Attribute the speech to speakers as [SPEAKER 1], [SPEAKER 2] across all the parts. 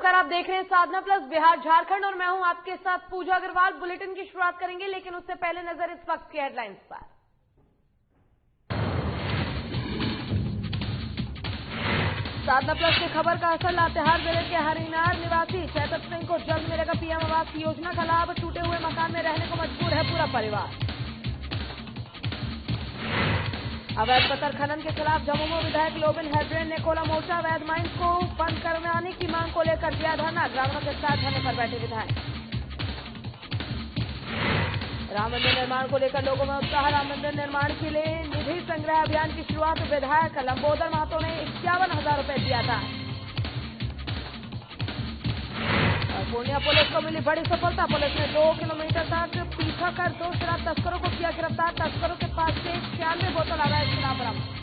[SPEAKER 1] नमस्कार, आप देख रहे हैं साधना प्लस बिहार झारखंड और मैं हूं आपके साथ पूजा अग्रवाल। बुलेटिन की शुरुआत करेंगे, लेकिन उससे पहले नजर इस वक्त की हेडलाइंस पर। साधना प्लस की खबर का असर लातेहार जिले के हरिनार निवासी चैतप सिंह को जल्द मिलेगा पीएम आवास योजना का लाभ। टूटे हुए मकान में रहने को मजबूर है पूरा परिवार। अवैध पत्थर खनन के खिलाफ झामुमो विधायक लोबिन हेब्रेन ने खोला मोर्चा। अवैध माइंस को बंद करवाने की मांग को लेकर दिया धरना। ग्रामीणों के साथ धरने पर बैठे विधायक। राम मंदिर निर्माण को लेकर लोगों में उत्साह। राम मंदिर निर्माण के लिए निधि संग्रह अभियान की शुरुआत। विधायक लंबोदर महतो ने 51,000 रुपए दिया था। पूर्णिया पुलिस को मिली बड़ी सफलता। पुलिस ने 2 किलोमीटर तक पीछा कर 2 शराब तस्करों को किया गिरफ्तार। तस्करों के पास से 96 बोतल अवैध शराब बरामद।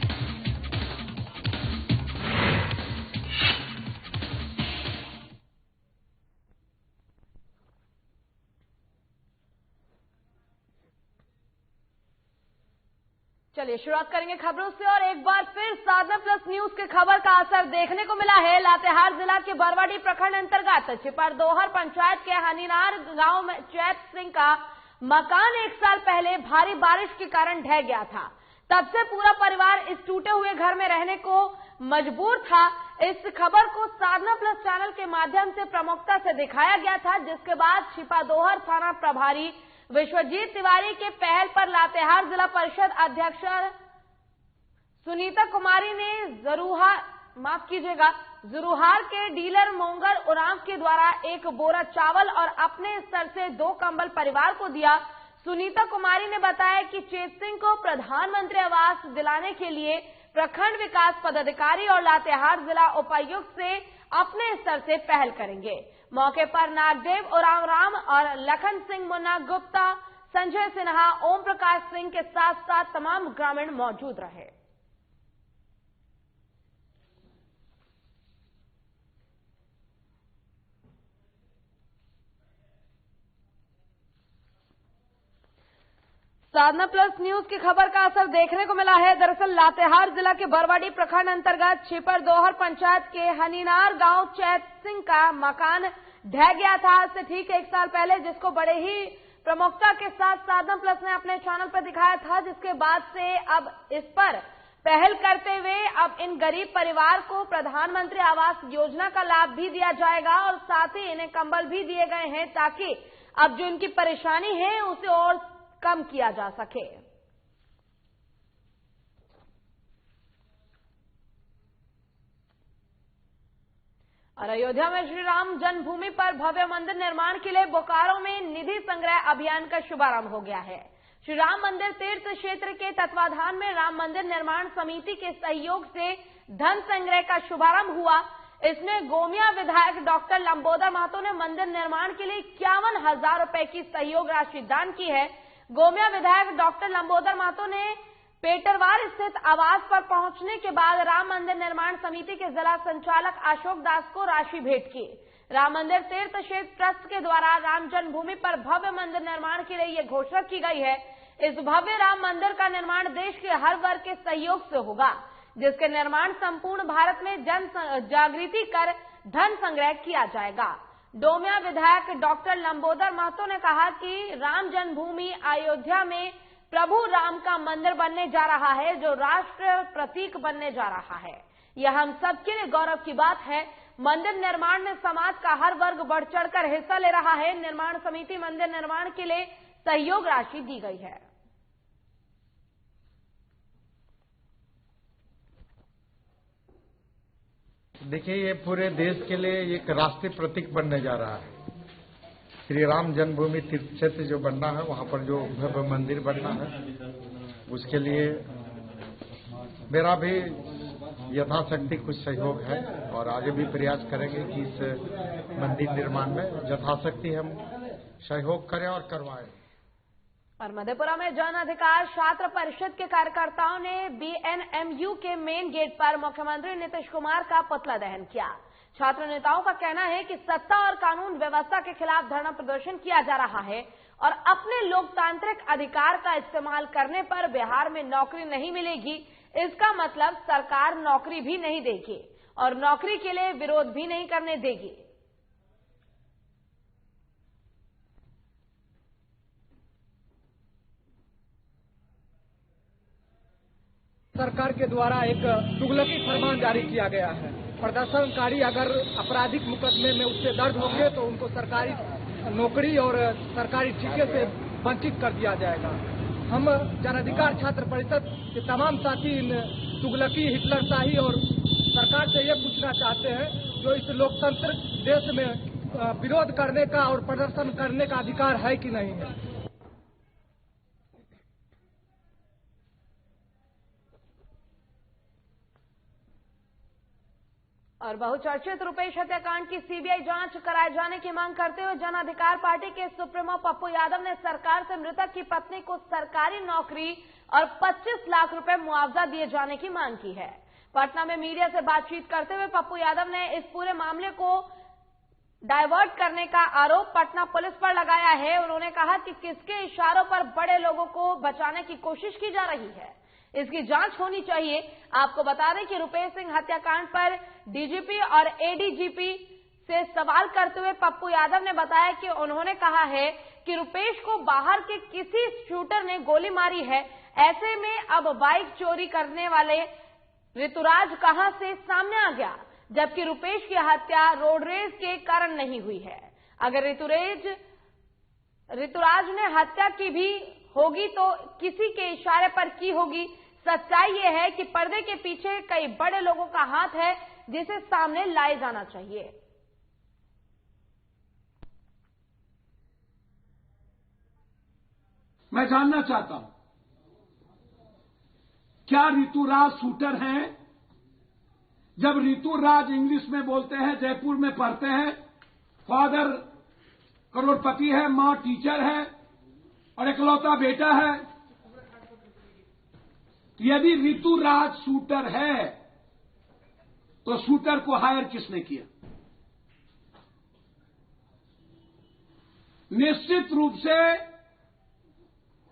[SPEAKER 1] चलिए शुरुआत करेंगे खबरों से और एक बार फिर साधना प्लस न्यूज के खबर का असर देखने को मिला है। लातेहार जिला के बरवाडी प्रखंड अंतर्गत छिपरदोहर पंचायत के हनीनार गांव में चैत सिंह का मकान 1 साल पहले भारी बारिश के कारण ढह गया था। तब से पूरा परिवार इस टूटे हुए घर में रहने को मजबूर था। इस खबर को साधना प्लस चैनल के माध्यम से प्रमुखता से दिखाया गया था, जिसके बाद छिपरदोहर थाना प्रभारी विश्वजीत तिवारी के पहल पर लातेहार जिला परिषद अध्यक्ष सुनीता कुमारी ने जुरूहार के डीलर मोंगर उरांव के द्वारा 1 बोरा चावल और अपने स्तर से 2 कंबल परिवार को दिया। सुनीता कुमारी ने बताया कि चेत सिंह को प्रधानमंत्री आवास दिलाने के लिए प्रखंड विकास पदाधिकारी और लातेहार जिला उपायुक्त से अपने स्तर से पहल करेंगे। मौके पर नागदेव उरांव राम और लखन सिंह मुन्ना गुप्ता, संजय सिन्हा, ओम प्रकाश सिंह के साथ साथ तमाम ग्रामीण मौजूद रहे। साधना प्लस न्यूज की खबर का असर देखने को मिला है। दरअसल लातेहार जिला के बरवाडी प्रखंड अंतर्गत छिपरदोहर पंचायत के हनीनार गांव चैत सिंह का मकान ढह गया था आज से ठीक 1 साल पहले, जिसको बड़े ही प्रमुखता के साथ साधना प्लस ने अपने चैनल पर दिखाया था। जिसके बाद से अब इस पर पहल करते हुए अब इन गरीब परिवार को प्रधानमंत्री आवास योजना का लाभ भी दिया जाएगा और साथ ही इन्हें कंबल भी दिए गए हैं, ताकि अब जो इनकी परेशानी है उसे और कम किया जा सके। और अयोध्या में श्री राम जन्मभूमि पर भव्य मंदिर निर्माण के लिए बोकारो में निधि संग्रह अभियान का शुभारंभ हो गया है। श्री राम मंदिर तीर्थ क्षेत्र के तत्वाधान में राम मंदिर निर्माण समिति के सहयोग से धन संग्रह का शुभारंभ हुआ। इसमें गोमिया विधायक डॉक्टर लंबोदर महतो ने मंदिर निर्माण के लिए 51,000 रुपए की सहयोग राशि दान की है। गोमिया विधायक डॉक्टर लंबोदर महतो ने पेटरवार स्थित आवास पर पहुंचने के बाद राम मंदिर निर्माण समिति के जिला संचालक अशोक दास को राशि भेंट की। राम मंदिर तीर्थ क्षेत्र ट्रस्ट के द्वारा राम जन्मभूमि पर भव्य मंदिर निर्माण के लिए यह घोषणा की गई है। इस भव्य राम मंदिर का निर्माण देश के हर वर्ग के सहयोग से होगा, जिसके निर्माण संपूर्ण भारत में जन जागृति कर धन संग्रह किया जाएगा। डोमिया विधायक डॉक्टर लंबोदर महतो ने कहा कि राम जन्मभूमि अयोध्या में प्रभु राम का मंदिर बनने जा रहा है, जो राष्ट्र प्रतीक बनने जा रहा है। यह हम सबके लिए गौरव की बात है। मंदिर निर्माण में समाज का हर वर्ग बढ़ चढ़कर हिस्सा ले रहा है। निर्माण समिति मंदिर निर्माण के लिए सहयोग राशि दी गई है।
[SPEAKER 2] देखिए, ये पूरे देश के लिए एक राष्ट्रीय प्रतीक बनने जा रहा है। श्री राम जन्मभूमि तीर्थ क्षेत्र जो बनना है, वहां पर जो भव्य मंदिर बनना है, उसके लिए मेरा भी यथाशक्ति कुछ सहयोग है और आगे भी प्रयास करेंगे कि इस मंदिर निर्माण में यथाशक्ति हम सहयोग करें और करवाएं।
[SPEAKER 1] और मधेपुरा में जन अधिकार छात्र परिषद के कार्यकर्ताओं ने बीएनएमयू के मेन गेट पर मुख्यमंत्री नीतीश कुमार का पुतला दहन किया। छात्र नेताओं का कहना है कि सत्ता और कानून व्यवस्था के खिलाफ धरना प्रदर्शन किया जा रहा है और अपने लोकतांत्रिक अधिकार का इस्तेमाल करने पर बिहार में नौकरी नहीं मिलेगी, इसका मतलब सरकार नौकरी भी नहीं देगी और नौकरी के लिए विरोध भी नहीं करने देगी।
[SPEAKER 3] सरकार के द्वारा एक तुगलकी फरमान जारी किया गया है। प्रदर्शनकारी अगर आपराधिक मुकदमे में उससे दर्ज होंगे तो उनको सरकारी नौकरी और सरकारी ठेके से वंचित कर दिया जाएगा। हम जन अधिकार छात्र परिषद के तमाम साथी इन तुगलकी, हिटलरशाही और सरकार से ये पूछना चाहते हैं जो इस लोकतंत्र देश में विरोध करने का और प्रदर्शन करने का अधिकार है कि नहीं है।
[SPEAKER 1] और बहुचर्चित रुपेश हत्याकांड की सीबीआई जांच कराए जाने की मांग करते हुए जन अधिकार पार्टी के सुप्रीमो पप्पू यादव ने सरकार से मृतक की पत्नी को सरकारी नौकरी और 25 लाख रुपए मुआवजा दिए जाने की मांग की है। पटना में मीडिया से बातचीत करते हुए पप्पू यादव ने इस पूरे मामले को डायवर्ट करने का आरोप पटना पुलिस पर लगाया है। उन्होंने कहा कि किसके इशारों पर बड़े लोगों को बचाने की कोशिश की जा रही है, इसकी जांच होनी चाहिए। आपको बता दें कि रुपेश सिंह हत्याकांड पर डीजीपी और एडीजीपी से सवाल करते हुए पप्पू यादव ने बताया कि उन्होंने कहा है कि रुपेश को बाहर के किसी शूटर ने गोली मारी है। ऐसे में अब बाइक चोरी करने वाले ऋतुराज कहां से सामने आ गया, जबकि रुपेश की हत्या रोड रेज के कारण नहीं हुई है। अगर ऋतुराज ने हत्या की भी होगी तो किसी के इशारे पर की होगी। सच्चाई ये है कि पर्दे के पीछे कई बड़े लोगों का हाथ है जिसे सामने लाए जाना चाहिए।
[SPEAKER 4] मैं जानना चाहता हूं क्या ऋतुराज शूटर हैं? जब ऋतुराज इंग्लिश में बोलते हैं, जयपुर में पढ़ते हैं, फादर करोड़पति है, मां टीचर है और इकलौता बेटा है, यदि ऋतुराज शूटर है तो शूटर को हायर किसने किया? निश्चित रूप से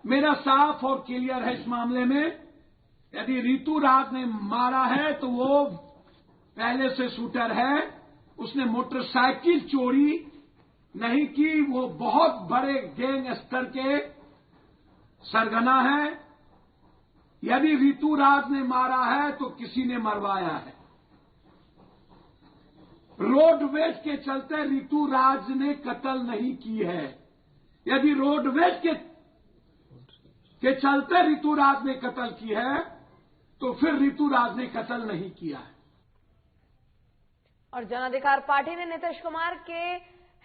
[SPEAKER 4] मेरा साफ और क्लियर है इस मामले में, यदि ऋतुराज ने मारा है तो वो पहले से शूटर है। उसने मोटरसाइकिल चोरी नहीं की, वो बहुत बड़े गैंग स्तर के सरगना है। यदि ऋतुराज ने मारा है तो किसी ने मरवाया है। रोडवेज के चलते ऋतुराज ने कत्ल नहीं की है। यदि रोडवेज के चलते ऋतुराज ने कत्ल की है तो फिर ऋतुराज ने कत्ल नहीं किया है।
[SPEAKER 1] और जन अधिकार पार्टी ने नीतीश कुमार के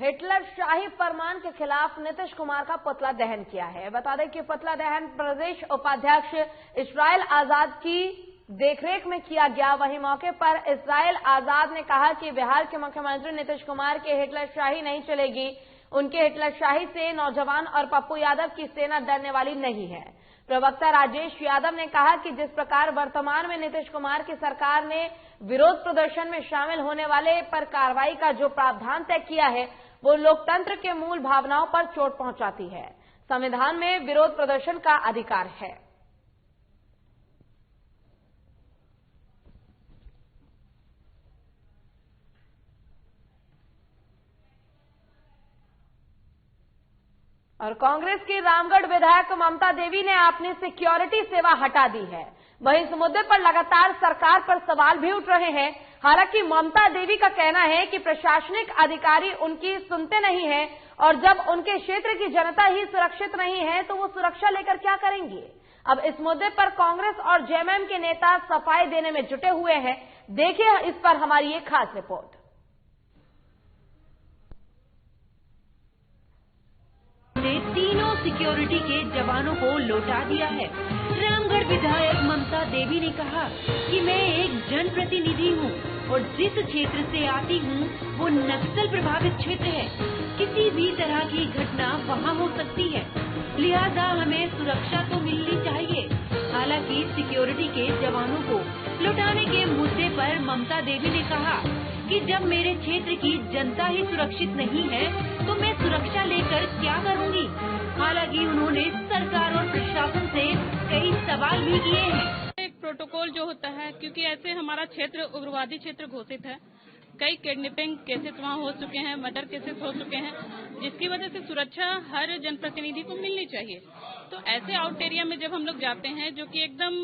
[SPEAKER 1] हिटलर शाही फरमान के खिलाफ नीतीश कुमार का पुतला दहन किया है। बता दें कि पुतला दहन प्रदेश उपाध्यक्ष इस्राइल आजाद की देखरेख में किया गया। वहीं मौके पर इस्राइल आजाद ने कहा कि बिहार के मुख्यमंत्री नीतीश कुमार के हिटलर शाही नहीं चलेगी। उनके हिटलर शाही से नौजवान और पप्पू यादव की सेना डरने वाली नहीं है। प्रवक्ता राजेश यादव ने कहा कि जिस प्रकार वर्तमान में नीतीश कुमार की सरकार ने विरोध प्रदर्शन में शामिल होने वाले पर कार्रवाई का जो प्रावधान तय किया है वो लोकतंत्र के मूल भावनाओं पर चोट पहुंचाती है। संविधान में विरोध प्रदर्शन का अधिकार है। और कांग्रेस की रामगढ़ विधायक ममता देवी ने अपनी सिक्योरिटी सेवा हटा दी है। वहीं इस मुद्दे पर लगातार सरकार पर सवाल भी उठ रहे हैं। हालांकि ममता देवी का कहना है कि प्रशासनिक अधिकारी उनकी सुनते नहीं हैं और जब उनके क्षेत्र की जनता ही सुरक्षित नहीं है तो वो सुरक्षा लेकर क्या करेंगे। अब इस मुद्दे पर कांग्रेस और जेएमएम के नेता सफाई देने में जुटे हुए हैं। देखिए इस पर हमारी ये खास रिपोर्ट।
[SPEAKER 5] तीनों सिक्योरिटी के जवानों को लौटा दिया है। रामगढ़ विधायक ममता देवी ने कहा कि मैं एक जनप्रतिनिधि हूं और जिस क्षेत्र से आती हूं वो नक्सल प्रभावित क्षेत्र है। किसी भी तरह की घटना वहां हो सकती है, लिहाजा हमें सुरक्षा तो मिलनी चाहिए। हालांकि सिक्योरिटी के जवानों को लौटाने के मुद्दे पर ममता देवी ने कहा कि जब मेरे क्षेत्र की जनता ही सुरक्षित नहीं है तो मैं सुरक्षा लेकर क्या करूंगी। हालांकि उन्होंने सरकार और प्रशासन से कई सवाल भी किए हैं।
[SPEAKER 6] एक प्रोटोकॉल जो होता है, क्योंकि ऐसे हमारा क्षेत्र उग्रवादी क्षेत्र घोषित है, कई किडनैपिंग केसेस वहाँ हो चुके हैं, मर्डर केसेस हो चुके हैं, जिसकी वजह से सुरक्षा हर जनप्रतिनिधि को मिलनी चाहिए। तो ऐसे आउट एरिया में जब हम लोग जाते हैं जो कि एकदम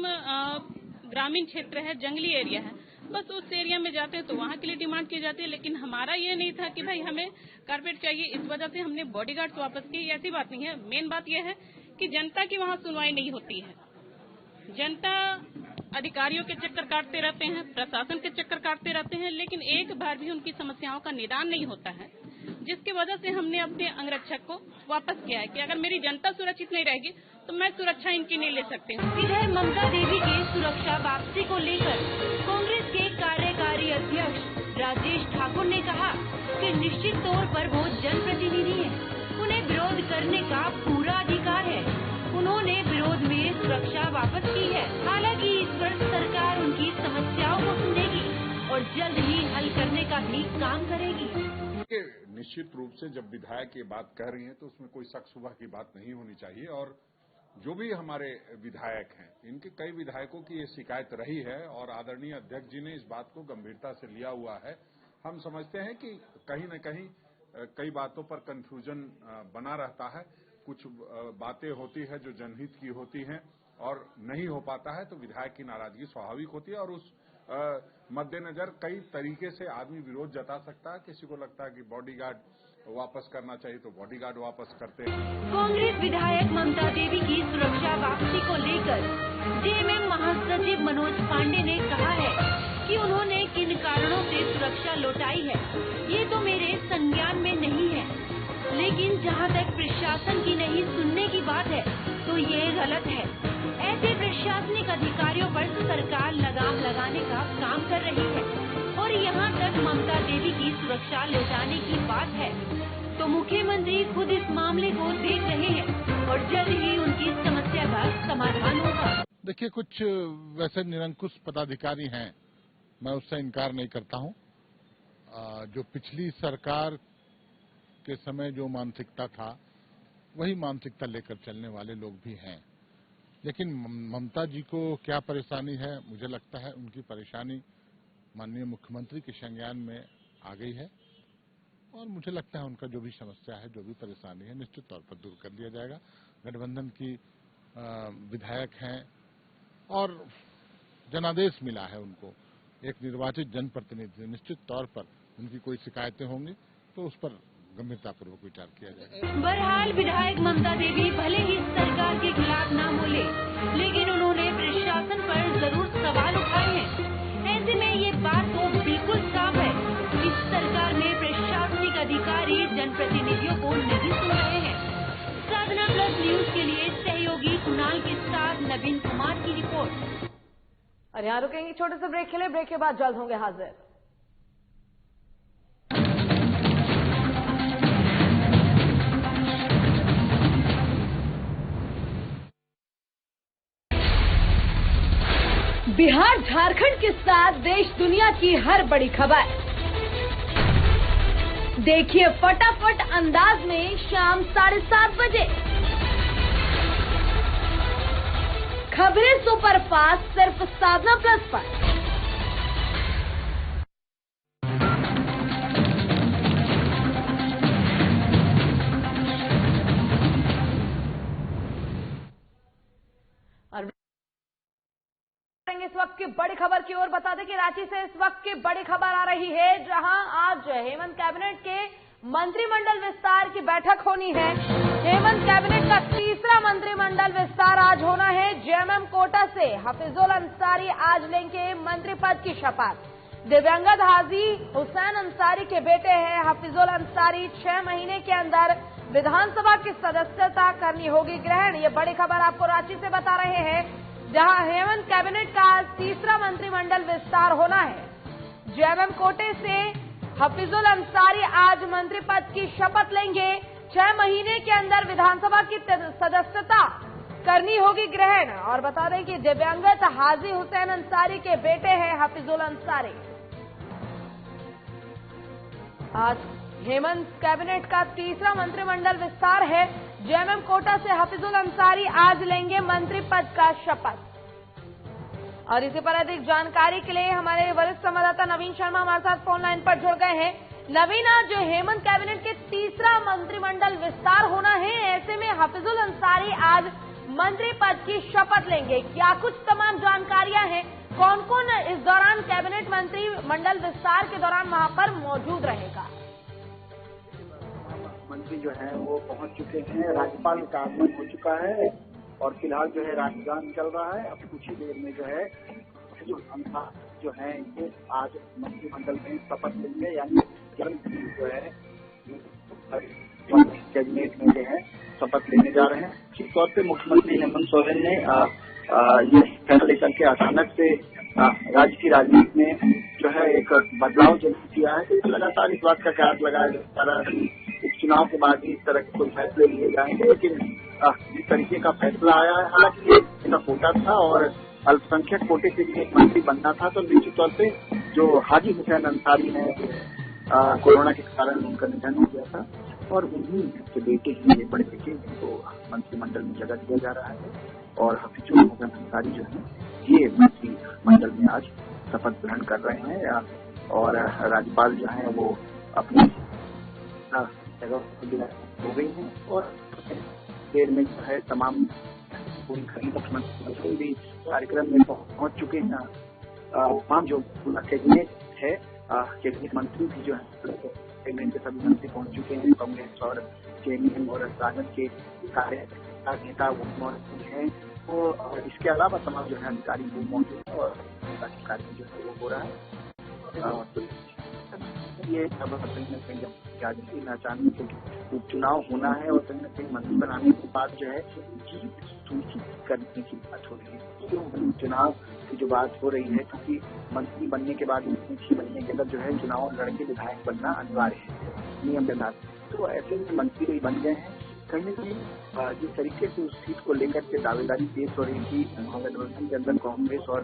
[SPEAKER 6] ग्रामीण क्षेत्र है, जंगली एरिया है, बस उस एरिया में जाते हैं तो वहाँ के लिए डिमांड की जाती है। लेकिन हमारा ये नहीं था कि भाई हमें कारपेट चाहिए, इस वजह से हमने बॉडीगार्ड्स वापस किए, ऐसी बात नहीं है। मेन बात यह है कि जनता की वहाँ सुनवाई नहीं होती है। जनता अधिकारियों के चक्कर काटते रहते हैं, प्रशासन के चक्कर काटते रहते हैं, लेकिन एक बार भी उनकी समस्याओं का निदान नहीं होता है, जिसकी वजह से हमने अपने अंगरक्षक को वापस किया है कि अगर मेरी जनता सुरक्षित नहीं रहेगी तो मैं सुरक्षा इनकी नहीं ले सकती हूँ।
[SPEAKER 5] इधर ममता देवी के सुरक्षा वापसी को लेकर कांग्रेस के कार्यकारी अध्यक्ष राजेश ठाकुर ने कहा कि निश्चित तौर पर वो जनप्रतिनिधि हैं, उन्हें विरोध करने का पूरा अधिकार है। उन्होंने विरोध में सुरक्षा वापस की है। हालांकि इस पर सरकार उनकी समस्याओं को सुनेगी और जल्द ही हल करने का भी काम करेगी।
[SPEAKER 7] निश्चित रूप से जब विधायक ये बात कह रही हैं तो उसमें कोई शक शुबह की बात नहीं होनी चाहिए। और जो भी हमारे विधायक हैं, इनके कई विधायकों की ये शिकायत रही है और आदरणीय अध्यक्ष जी ने इस बात को गंभीरता से लिया हुआ है। हम समझते हैं कि कहीं न कहीं कई बातों पर कंफ्यूजन बना रहता है, कुछ बातें होती है जो जनहित की होती हैं और नहीं हो पाता है तो विधायक की नाराजगी स्वाभाविक होती है। और उस मद्देनजर कई तरीके से आदमी विरोध जता सकता है। किसी को लगता है कि बॉडीगार्ड वापस करना चाहिए तो बॉडीगार्ड वापस करते हैं।
[SPEAKER 5] कांग्रेस विधायक ममता देवी की सुरक्षा वापसी को लेकर जेएमएम महासचिव मनोज पांडे ने कहा है कि उन्होंने किन कारणों से सुरक्षा लौटाई है ये तो मेरे संज्ञान में नहीं है, लेकिन जहां तक प्रशासन की नहीं सुनने की बात है तो ये गलत है। ऐसे प्रशासनिक अधिकारियों पर सरकार लगाम लगाने का काम कर रही है और यहाँ तक ममता देवी की सुरक्षा लौटाने की बात है तो मुख्यमंत्री खुद इस मामले को देख रहे हैं और जल्द ही उनकी समस्या का समाधान होगा।
[SPEAKER 8] देखिए, कुछ वैसे निरंकुश पदाधिकारी हैं, मैं उससे इनकार नहीं करता हूं। जो पिछली सरकार के समय जो मानसिकता था वही मानसिकता लेकर चलने वाले लोग भी हैं। लेकिन ममता जी को क्या परेशानी है, मुझे लगता है उनकी परेशानी माननीय मुख्यमंत्री के संज्ञान में आ गई है और मुझे लगता है उनका जो भी समस्या है, जो भी परेशानी है, निश्चित तौर पर दूर कर दिया जाएगा। गठबंधन की विधायक हैं और जनादेश मिला है उनको, एक निर्वाचित जनप्रतिनिधि, निश्चित तौर पर उनकी कोई शिकायतें होंगी तो उस पर गंभीरतापूर्वक विचार किया जाएगा।
[SPEAKER 5] बहरहाल विधायक ममता देवी भले ही सरकार के खिलाफ न बोले, लेकिन उन्होंने प्रशासन पर जरूर सवाल उठाए हैं। ऐसे में ये बात तो बिल्कुल साफ है कि सरकार में प्रशासनिक अधिकारी जनप्रतिनिधियों को नहीं सुन रहे हैं। साधना प्लस न्यूज के लिए सहयोगी कुणाल के साथ नवीन कुमार की रिपोर्ट।
[SPEAKER 1] और यहाँ रुकेंगे छोटे से ब्रेक के लिए, ब्रेक के बाद जल्द होंगे हाजिर। बिहार झारखंड के साथ देश दुनिया की हर बड़ी खबर देखिए फटाफट अंदाज में शाम 7:30 बजे। खबरें सुपरफास्ट सिर्फ साधना प्लस पर। इस वक्त की बड़ी खबर की ओर बता दें कि रांची से इस वक्त की बड़ी खबर आ रही है, जहां आज हेमंत कैबिनेट के मंत्रिमंडल विस्तार की बैठक होनी है। हेमंत कैबिनेट का तीसरा मंत्रिमंडल विस्तार आज होना है। जेएमएम कोटा से हफीजुल अंसारी आज लेंगे मंत्री पद की शपथ। दिव्यांगत हाजी हुसैन अंसारी के बेटे हैं हफीजुल अंसारी। 6 महीने के अंदर विधानसभा की सदस्यता करनी होगी ग्रहण। ये बड़ी खबर आपको रांची से बता रहे हैं, जहां हेमंत कैबिनेट का तीसरा मंत्रिमंडल विस्तार होना है। जेएमएम कोटे से हफीजुल अंसारी आज मंत्री पद की शपथ लेंगे। 6 महीने के अंदर विधानसभा की सदस्यता करनी होगी ग्रहण। और बता दें कि दिव्यांगत हाजी हुसैन अंसारी के बेटे हैं हफीजुल अंसारी। आज हेमंत कैबिनेट का तीसरा मंत्रिमंडल विस्तार है। जेएमएम कोटा से हफीजुल अंसारी आज लेंगे मंत्री पद का शपथ। और इसी पर अधिक जानकारी के लिए हमारे वरिष्ठ संवाददाता नवीन शर्मा हमारे साथ फोन लाइन पर जुड़ गए हैं। नवीन, आज जो हेमंत कैबिनेट के तीसरा मंत्रिमंडल विस्तार होना है, ऐसे में हफीजुल अंसारी आज मंत्री पद की शपथ लेंगे, क्या कुछ तमाम जानकारियां हैं कौन कौन इस दौरान कैबिनेट मंत्री मंडल विस्तार के दौरान वहां पर मौजूद रहेगा?
[SPEAKER 9] मंत्री जो है वो पहुंच चुके हैं, राज्यपाल का आगमन हो चुका है और फिलहाल जो है राजगान चल रहा है। अब कुछ ही देर में जो है जो है ये आज मंत्रिमंडल में शपथ लेंगे, यानी जो है कैबिनेट में जो है शपथ लेने जा रहे हैं। निश्चित तौर पे मुख्यमंत्री हेमंत सोरेन ने ये फैसला लेकर के अचानक से राज्य की राजनीति में जो है एक बदलाव जो किया है। तो लगातार इस बात का ख्याल लगाया जा रहा है उपचुनाव के बाद ही इस तरह के कोई फैसले लिए जाएंगे, लेकिन जिस तरीके का फैसला आया है, हालांकि ये इसका कोटा था और अल्पसंख्यक कोटे से भी एक मंत्री बनना था, तो निश्चित तौर पे जो हाजी हुसैन अंसारी है कोरोना के कारण उनका निधन हो गया था और उन्हीं के बेटे ही बड़े बेटे को मंत्रिमंडल में जगह दिया जा रहा है और हफीजुल हुसैन अंसारी जो है ये मंत्रिमंडल में आज शपथ ग्रहण कर रहे हैं और राज्यपाल जो है वो अपनी जगह हो गई है और देर में जो है तमाम पूरी खरीद मुख्यमंत्री भी कार्यक्रम में पहुंच चुके हैं। तमाम जो कैबिनेट है, कैबिनेट मंत्री भी जो है कैबिनेट के सभी मंत्री पहुंच चुके हैं। कांग्रेस और जेएमएम और राजद के कार्यकर्ता नेता वो मौजूद हैं, तो इसके अलावा तमाम जो है अधिकारी भी मौजूद है और कार्य जो है वो हो रहा है। तो ये अब कहीं न कहीं अचानक क्योंकि उपचुनाव होना है और कहीं न कहीं मंत्री बनाने के बाद जो है जीत सुनिश्चित करने की बात हो रही है। चुनाव की जो बात हो रही है, क्योंकि मंत्री बनने के बाद 6 महीने के अंदर जो है चुनाव लड़के विधायक बनना अनिवार्य है नियम के साथ, तो ऐसे में मंत्री बन गए हैं। कहीं न कहीं जिस तरीके से उस सीट को लेकर के दावेदारी पेश हो रही थी महागठबंधन के अंदर कांग्रेस और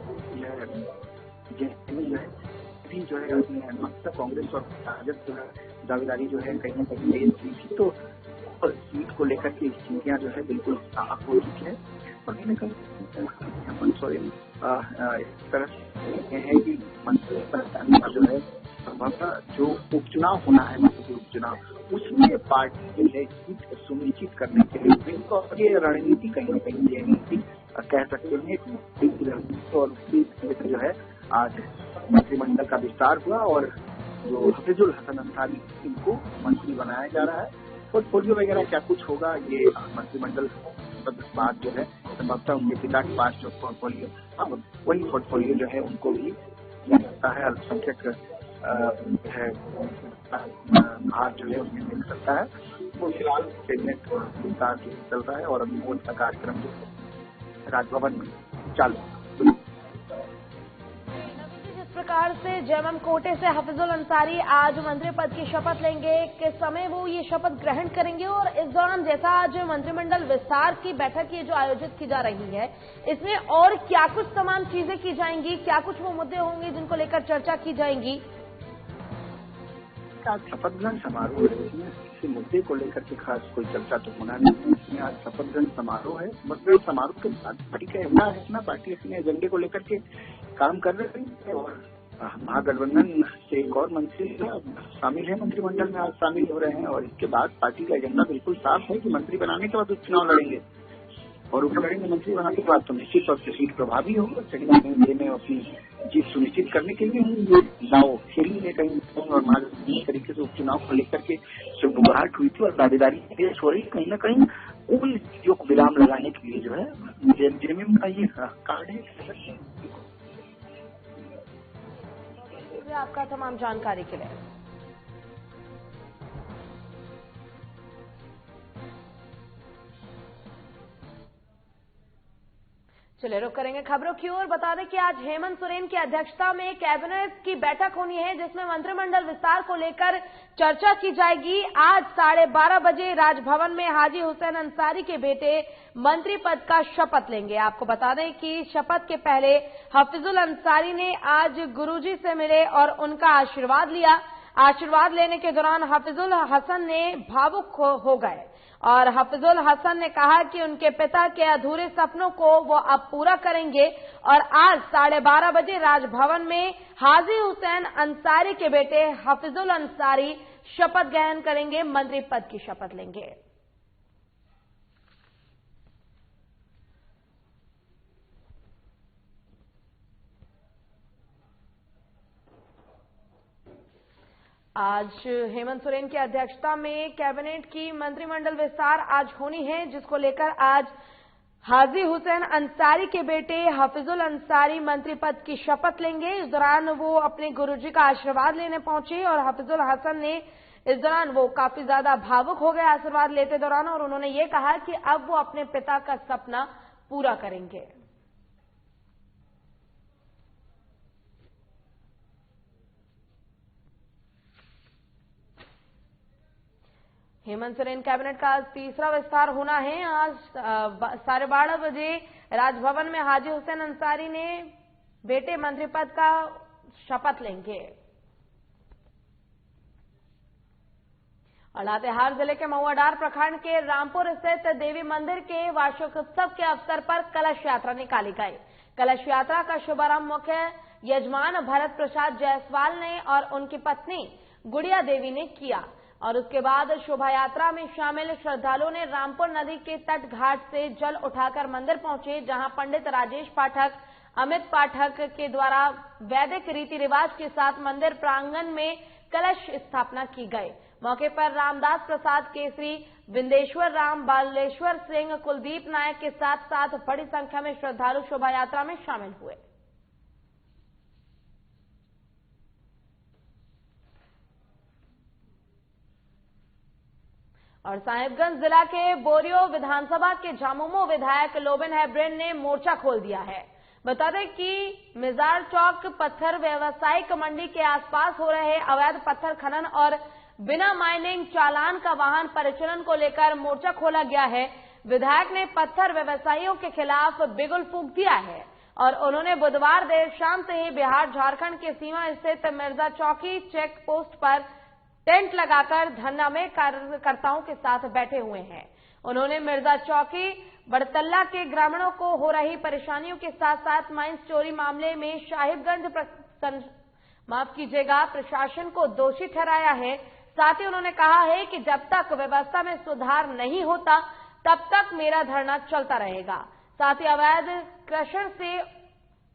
[SPEAKER 9] जो है कांग्रेस और राजद जो है दावेदारी जो है कहीं न कहीं पेश की थी, तो सीट को लेकर के स्थितियां जो है बिल्कुल साफ हो चुकी है और कहीं न कहीं हेमंत सोरेन इस तरह से है कि मंत्री जो है संभवतः जो उपचुनाव होना है, मंत्री उपचुनाव उसमें पार्टी जो है जीत सुनिश्चित करने के लिए और ये रणनीति कहीं न कहीं ये नीति कह सकते हैं और उसकी जो है आज मंत्रिमंडल का विस्तार हुआ और जो हफीजुल हसन अंसारी इनको मंत्री बनाया जा रहा है। पोर्टफोलियो वगैरह क्या कुछ होगा ये मंत्रिमंडल बाद जो है संभवतः उनके पिता के पास जो पोर्टफोलियो वही पोर्टफोलियो जो है उनको भी मिल सकता है, अल्पसंख्यक है भाग जो है उन्हें मिल सकता है। तो फिलहाल कैबिनेट विस्तार चल रहा है और अभी वोट का कार्यक्रम जो है राजभवन में चालू।
[SPEAKER 1] जिस प्रकार से जेएमएम कोटे से हफीजुल अंसारी आज मंत्री पद की शपथ लेंगे, किस समय वो ये शपथ ग्रहण करेंगे और इस दौरान जैसा आज मंत्रिमंडल विस्तार की बैठक ये जो आयोजित की जा रही है, इसमें और क्या कुछ तमाम चीजें की जाएंगी, क्या कुछ वो मुद्दे होंगे जिनको लेकर चर्चा की जाएंगी?
[SPEAKER 9] आज शपथ ग्रहण समारोह है, इसमें किसी मुद्दे को लेकर के खास कोई चर्चा तो होना नहीं है। आज शपथ ग्रहण समारोह है, शपथ ग्रहण समारोह के बाद पार्टी का एजेंडा है ना, पार्टी अपने एजेंडे को लेकर के काम कर रही है और महागठबंधन से एक और मंत्री शामिल है मंत्रिमंडल में, आज शामिल हो रहे हैं और इसके बाद पार्टी का एजेंडा बिल्कुल साफ है कि मंत्री बनाने के बाद उपचुनाव लड़ेंगे और उपलड़ेंगे मंत्री बनाने के बाद तो निश्चित तौर से सीट प्रभावी होगा। कहीं न कहीं में अपनी जीत सुनिश्चित करने के लिए ये दाव खेली है कहीं और इस तरीके से उपचुनाव को लेकर के जो घबराहट हुई थी और दावेदारी पेश हो रही, कहीं न कहीं उन चीजों को विराम लगाने के लिए जो है जेएमएम का ये कार्ड है।
[SPEAKER 1] आपका तमाम जानकारी के लिए चलिए रुक करेंगे खबरों की ओर। बता दें कि आज हेमंत सोरेन की अध्यक्षता में कैबिनेट की बैठक होनी है जिसमें मंत्रिमंडल विस्तार को लेकर चर्चा की जाएगी। आज 12:30 बजे राजभवन में हाजी हुसैन अंसारी के बेटे मंत्री पद का शपथ लेंगे। आपको बता दें कि शपथ के पहले हफीजुल अंसारी ने आज गुरुजी से मिले और उनका आशीर्वाद लिया। आशीर्वाद लेने के दौरान हफीजुल हसन ने भावुक हो गए और हफीजुल हसन ने कहा कि उनके पिता के अधूरे सपनों को वो अब पूरा करेंगे और आज 12:30 बजे राजभवन में हाजी हुसैन अंसारी के बेटे हफीजुल अंसारी शपथ ग्रहण करेंगे, मंत्री पद की शपथ लेंगे। आज हेमंत सोरेन की अध्यक्षता में कैबिनेट की मंत्रिमंडल विस्तार आज होनी है, जिसको लेकर आज हाजी हुसैन अंसारी के बेटे हफीजुल अंसारी मंत्री पद की शपथ लेंगे। इस दौरान वो अपने गुरुजी का आशीर्वाद लेने पहुंचे और हफीजुल हसन ने इस दौरान वो काफी ज्यादा भावुक हो गए आशीर्वाद लेते दौरान, और उन्होंने ये कहा कि अब वो अपने पिता का सपना पूरा करेंगे। हेमंत सोरेन कैबिनेट का आज तीसरा विस्तार होना है। आज 12:30 बजे राजभवन में हाजी हुसैन अंसारी ने बेटे मंत्री पद का शपथ लेंगे। और लातेहार जिले के महुआडार प्रखंड के रामपुर स्थित देवी मंदिर के वार्षिक उत्सव के अवसर पर कलश यात्रा निकाली गई। कलश यात्रा का शुभारंभ मुख्य यजमान भरत प्रसाद जायसवाल ने और उनकी पत्नी गुड़िया देवी ने किया, और उसके बाद शोभा यात्रा में शामिल श्रद्धालुओं ने रामपुर नदी के तट घाट से जल उठाकर मंदिर पहुंचे, जहां पंडित राजेश पाठक, अमित पाठक के द्वारा वैदिक रीति रिवाज के साथ मंदिर प्रांगण में कलश स्थापना की गई। मौके पर रामदास प्रसाद केसरी, बिंदेश्वर राम, बालेश्वर सिंह, कुलदीप नायक के साथ साथ बड़ी संख्या में श्रद्धालु शोभा यात्रा में शामिल हुए। और साहिबगंज जिला के बोरियो विधानसभा के झामुमो विधायक लोबिन हैब्रेन ने मोर्चा खोल दिया है। बता दें कि मिजार चौक पत्थर व्यावसायिक मंडी के आसपास हो रहे अवैध पत्थर खनन और बिना माइनिंग चालान का वाहन परिचालन को लेकर मोर्चा खोला गया है। विधायक ने पत्थर व्यवसायियों के खिलाफ बिगुल फूंक दिया है और उन्होंने बुधवार देर शाम से ही बिहार झारखंड के सीमा स्थित मिर्जा चौकी चेक पोस्ट पर टेंट लगाकर धरना में कार्यकर्ताओं के साथ बैठे हुए हैं। उन्होंने मिर्जा चौकी बड़तल्ला के ग्रामीणों को हो रही परेशानियों के साथ साथ माइंस चोरी मामले में साहिबगंज प्रशासन को दोषी ठहराया है। साथ ही उन्होंने कहा है कि जब तक व्यवस्था में सुधार नहीं होता तब तक मेरा धरना चलता रहेगा। साथ ही अवैध क्रशर से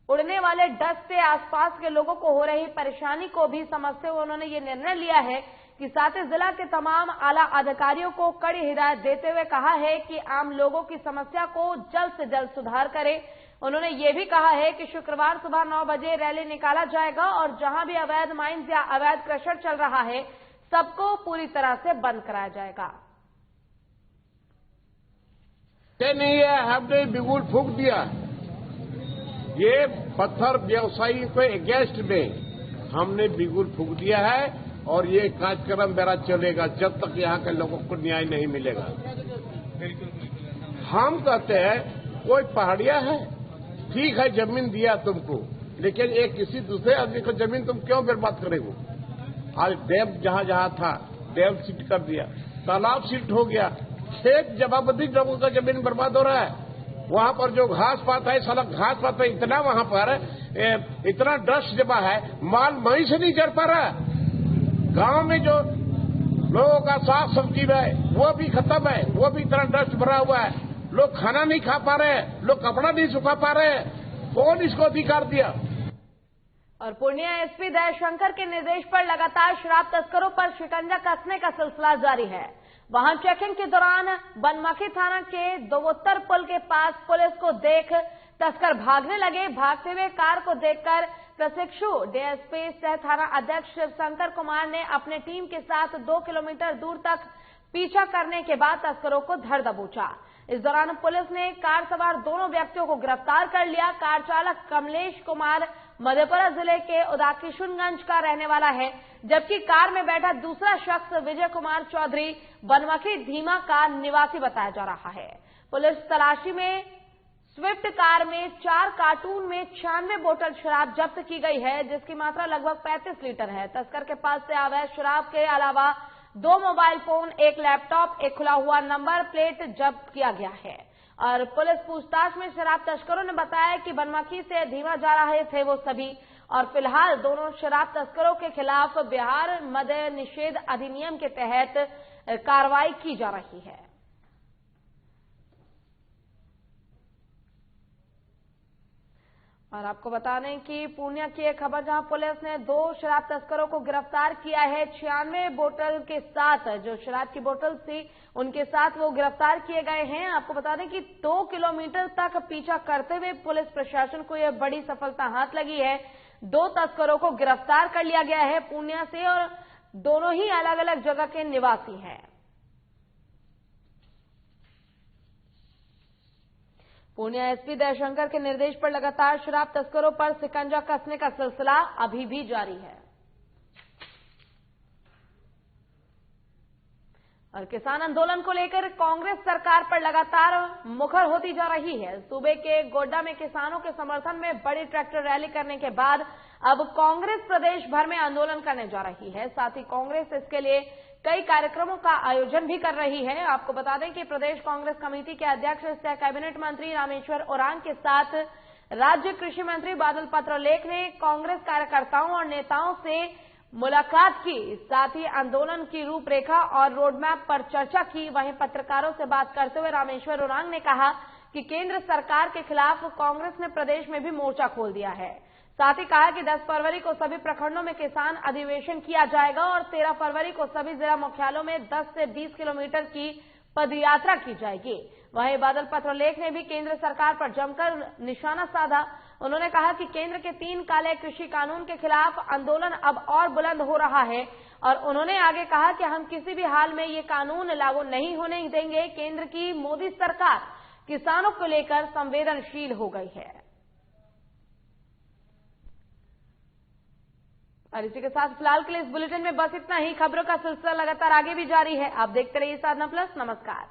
[SPEAKER 1] उड़ने वाले डस्ट से आसपास के लोगों को हो रही परेशानी को भी समझते हुए उन्होंने ये निर्णय लिया है कि साथ ही जिला के तमाम आला अधिकारियों को कड़ी हिदायत देते हुए कहा है कि आम लोगों की समस्या को जल्द से जल्द सुधार करें। उन्होंने ये भी कहा है कि शुक्रवार सुबह 9 बजे रैली निकाला जाएगा और जहां भी अवैध माइंस या अवैध क्रशर चल रहा है सबको पूरी तरह से बंद कराया जाएगा।
[SPEAKER 10] नहीं है, हमने बिगुल फूंक दिया। ये पत्थर व्यवसायी के अगेंस्ट में हमने बिगुल फूंक दिया है और ये कार्यक्रम मेरा चलेगा जब तक यहाँ के लोगों को न्याय नहीं मिलेगा। हम कहते हैं कोई पहाड़िया है, ठीक है जमीन दिया तुमको, लेकिन एक किसी दूसरे आदमी को जमीन तुम क्यों बर्बाद करेगो? आज डैम जहाँ जहाँ था डैम शिफ्ट कर दिया, तालाब शिफ्ट हो गया, खेत जमाबंदी लोगों का जमीन बर्बाद हो रहा है। वहाँ पर जो घास पात है, साला घास पात है इतना, वहाँ पर इतना डस्ट जमा है, माल मही से नहीं चढ़ पा रहा। गांव में जो लोगों का साग सब्जी है वो भी खत्म है, वो भी इतना डस्ट भरा हुआ है। लोग खाना नहीं खा पा रहे हैं, लोग कपड़ा नहीं सुखा पा रहे हैं। कौन इसको अधिकार दिया?
[SPEAKER 1] और पूर्णिया एसपी दयाशंकर के निर्देश पर लगातार शराब तस्करों पर शिकंजा कसने का सिलसिला जारी है। वाहन चेकिंग के दौरान बनमखी थाना के दोवोत्तर पुल के पास पुलिस को देख तस्कर भागने लगे। भागते हुए कार को देखकर प्रशिक्षु डीएसपी सह थाना अध्यक्ष शिवशंकर कुमार ने अपने टीम के साथ 2 किलोमीटर दूर तक पीछा करने के बाद तस्करों को धर दबोचा। इस दौरान पुलिस ने कार सवार दोनों व्यक्तियों को गिरफ्तार कर लिया। कार चालक कमलेश कुमार मधेपुरा जिले के उदाकिशुनगंज का रहने वाला है, जबकि कार में बैठा दूसरा शख्स विजय कुमार चौधरी बनमखी धीमा का निवासी बताया जा रहा है। पुलिस तलाशी में स्विफ्ट कार में 4 कार्टून में 96 बोतल शराब जब्त की गई है, जिसकी मात्रा लगभग 35 लीटर है। तस्कर के पास से अवैध शराब के अलावा 2 मोबाइल फोन, 1 लैपटॉप, एक खुला हुआ नंबर प्लेट जब्त किया गया है। और पुलिस पूछताछ में शराब तस्करों ने बताया कि बनमखी से धीमा जा रहे थे वो सभी, और फिलहाल दोनों शराब तस्करों के खिलाफ बिहार मद्य निषेध अधिनियम के तहत कार्रवाई की जा रही है। और आपको बता दें कि पूर्णिया की एक खबर जहां पुलिस ने 2 शराब तस्करों को गिरफ्तार किया है। 96 बोतल के साथ जो शराब की बोतल थी उनके साथ वो गिरफ्तार किए गए हैं। आपको बता दें कि 2 किलोमीटर तक पीछा करते हुए पुलिस प्रशासन को यह बड़ी सफलता हाथ लगी है। 2 तस्करों को गिरफ्तार कर लिया गया है पूर्णिया से और दोनों ही अलग अलग जगह के निवासी हैं। पूर्णिया एसपी दयाशंकर के निर्देश पर लगातार शराब तस्करों पर शिकंजा कसने का सिलसिला अभी भी जारी है। और किसान आंदोलन को लेकर कांग्रेस सरकार पर लगातार मुखर होती जा रही है। सूबे के गोड्डा में किसानों के समर्थन में बड़ी ट्रैक्टर रैली करने के बाद अब कांग्रेस प्रदेश भर में आंदोलन करने जा रही है। साथ ही कांग्रेस इसके लिए कई कार्यक्रमों का आयोजन भी कर रही है। आपको बता दें कि प्रदेश कांग्रेस कमेटी के अध्यक्ष सह कैबिनेट मंत्री रामेश्वर ओरांव के साथ राज्य कृषि मंत्री बादल पत्रलेख ने कांग्रेस कार्यकर्ताओं और नेताओं से मुलाकात की। साथ ही आंदोलन की रूपरेखा और रोडमैप पर चर्चा की। वहीं पत्रकारों से बात करते हुए रामेश्वर ओरांव ने कहा कि केंद्र सरकार के खिलाफ कांग्रेस ने प्रदेश में भी मोर्चा खोल दिया है। साथ ही कहा कि 10 फरवरी को सभी प्रखंडों में किसान अधिवेशन किया जाएगा और 13 फरवरी को सभी जिला मुख्यालयों में 10 से 20 किलोमीटर की पदयात्रा की जाएगी। वहीं बादल पत्रलेख ने भी केंद्र सरकार पर जमकर निशाना साधा। उन्होंने कहा कि केंद्र के 3 काले कृषि कानून के खिलाफ आंदोलन अब और बुलंद हो रहा है और उन्होंने आगे कहा कि हम किसी भी हाल में ये कानून लागू नहीं होने देंगे। केंद्र की मोदी सरकार किसानों को लेकर संवेदनशील हो गई है। और इसी के साथ फिलहाल के लिए इस बुलेटिन में बस इतना ही। खबरों का सिलसिला लगातार आगे भी जारी है। आप देखते रहिए साधना प्लस। नमस्कार।